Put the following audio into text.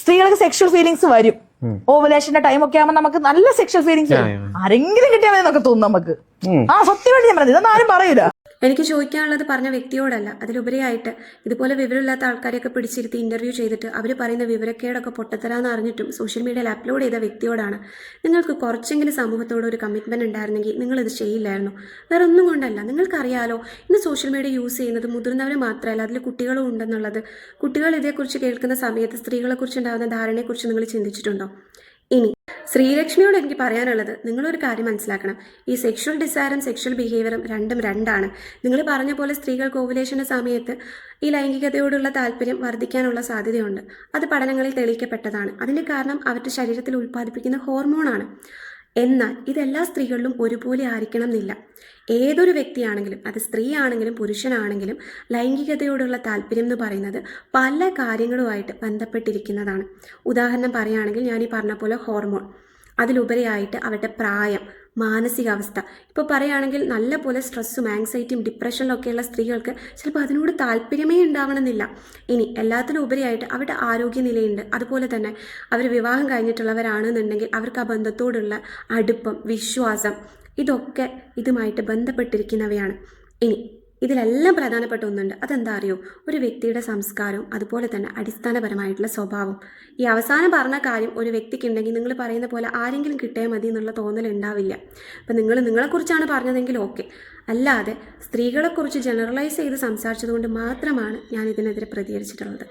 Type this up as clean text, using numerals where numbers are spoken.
സ്ത്രീകൾക്ക് sexual feelings വരും. ഓവുലേഷന്റെ time ഒക്കെ ആകുമ്പോൾ നമുക്ക് നല്ല സെക്ഷൽ ഫീലിങ്സ് വരും. ആരെങ്കിലും കിട്ടിയാൽ മതി എന്നൊക്കെ തോന്നും നമുക്ക്. സത്യമായിട്ട് ഞാൻ പറഞ്ഞത്, ഇതൊന്നും ആരും പറയൂല. എനിക്ക് ചോദിക്കാനുള്ളത് പറഞ്ഞ വ്യക്തിയോടല്ല, അതിലുപരിയായിട്ട് ഇതുപോലെ വിവരമില്ലാത്ത ആൾക്കാരെയൊക്കെ പിടിച്ചിരുത്തി ഇന്റർവ്യൂ ചെയ്തിട്ട് അവർ പറയുന്ന വിവരക്കേടൊക്കെ പൊട്ടത്തരാന്ന് അറിഞ്ഞിട്ടും സോഷ്യൽ മീഡിയയിൽ അപ്ലോഡ് ചെയ്ത വ്യക്തിയോടാണ്. നിങ്ങൾക്ക് കുറച്ചെങ്കിലും സമൂഹത്തോട് ഒരു കമ്മിറ്റ്മെന്റ് ഉണ്ടായിരുന്നെങ്കിൽ നിങ്ങളിത് ചെയ്യില്ലായിരുന്നു. വേറെ ഒന്നും കൊണ്ടല്ല, നിങ്ങൾക്കറിയാലോ ഇന്ന് സോഷ്യൽ മീഡിയ യൂസ് ചെയ്യുന്നത് മുതിർന്നവർ മാത്രമല്ല, അതിൽ കുട്ടികളും ഉണ്ടെന്നുള്ളത്. കുട്ടികൾ ഇതേക്കുറിച്ച് കേൾക്കുന്ന സമയത്ത് സ്ത്രീകളെക്കുറിച്ച് ഉണ്ടാകുന്ന ധാരണയെക്കുറിച്ച് നിങ്ങൾ ചിന്തിച്ചിട്ടുണ്ടോ? ഇനി ശ്രീലക്ഷ്മിയോട് എനിക്ക് പറയാനുള്ളത്, നിങ്ങളൊരു കാര്യം മനസ്സിലാക്കണം. ഈ സെക്ഷൽ ഡിസയറും സെക്ഷൽ ബിഹേവിയറും രണ്ടും രണ്ടാണ്. നിങ്ങൾ പറഞ്ഞ പോലെ സ്ത്രീകൾക്ക് ഓവുലേഷൻ്റെ സമയത്ത് ഈ ലൈംഗികതയോടുള്ള താല്പര്യം വർദ്ധിക്കാനുള്ള സാധ്യതയുണ്ട്. അത് പഠനങ്ങളിൽ തെളിയിക്കപ്പെട്ടതാണ്. അതിൻ്റെ കാരണം അവരുടെ ശരീരത്തിൽ ഉൽപ്പാദിപ്പിക്കുന്ന ഹോർമോണാണ്. എന്നാൽ ഇതെല്ലാ സ്ത്രീകളിലും ഒരുപോലെ ആയിരിക്കണം എന്നില്ല. ഏതൊരു വ്യക്തിയാണെങ്കിലും, അത് സ്ത്രീ ആണെങ്കിലും പുരുഷനാണെങ്കിലും, ലൈംഗികതയോടുള്ള താല്പര്യം എന്ന് പറയുന്നത് പല കാര്യങ്ങളുമായിട്ട് ബന്ധപ്പെട്ടിരിക്കുന്നതാണ്. ഉദാഹരണം പറയുകയാണെങ്കിൽ ഞാൻ ഈ പറഞ്ഞ പോലെ ഹോർമോൺ, അതിലുപരിയായിട്ട് അവരുടെ പ്രായം, മാനസികാവസ്ഥ. ഇപ്പോൾ പറയുകയാണെങ്കിൽ നല്ല പോലെ സ്ട്രെസ്സും ആങ്സൈറ്റിയും ഡിപ്രഷനിലൊക്കെയുള്ള സ്ത്രീകൾക്ക് ചിലപ്പോൾ അതിനോട് താല്പര്യമേ ഉണ്ടാവണമെന്നില്ല. ഇനി എല്ലാത്തിനും ഉപരിയായിട്ട് അവരുടെ ആരോഗ്യനിലയുണ്ട്. അതുപോലെ തന്നെ അവർ വിവാഹം കഴിഞ്ഞിട്ടുള്ളവരാണെന്നുണ്ടെങ്കിൽ അവർക്ക് ആ ബന്ധത്തോടുള്ള അടുപ്പം, വിശ്വാസം, ഇതൊക്കെ ഇതുമായിട്ട് ബന്ധപ്പെട്ടിരിക്കുന്നവയാണ്. ഇനി ഇതിലെല്ലാം പ്രധാനപ്പെട്ട ഒന്നുണ്ട്. അതെന്താ അറിയോ? ഒരു വ്യക്തിയുടെ സംസ്കാരവും അതുപോലെ തന്നെ അടിസ്ഥാനപരമായിട്ടുള്ള സ്വഭാവം. ഈ അവസാനം പറഞ്ഞ കാര്യം ഒരു വ്യക്തിക്കുണ്ടെങ്കിൽ നിങ്ങൾ പറയുന്ന പോലെ ആരെങ്കിലും കിട്ടിയാൽ മതി എന്നുള്ള തോന്നൽ ഉണ്ടാവില്ല. അപ്പം നിങ്ങളെക്കുറിച്ചാണ് പറഞ്ഞതെങ്കിൽ ഓക്കെ, അല്ലാതെ സ്ത്രീകളെക്കുറിച്ച് ജനറലൈസ് ചെയ്ത് സംസാരിച്ചതുകൊണ്ട് മാത്രമാണ് ഞാൻ ഇതിനെതിരെ പ്രതികരിച്ചിട്ടുള്ളത്.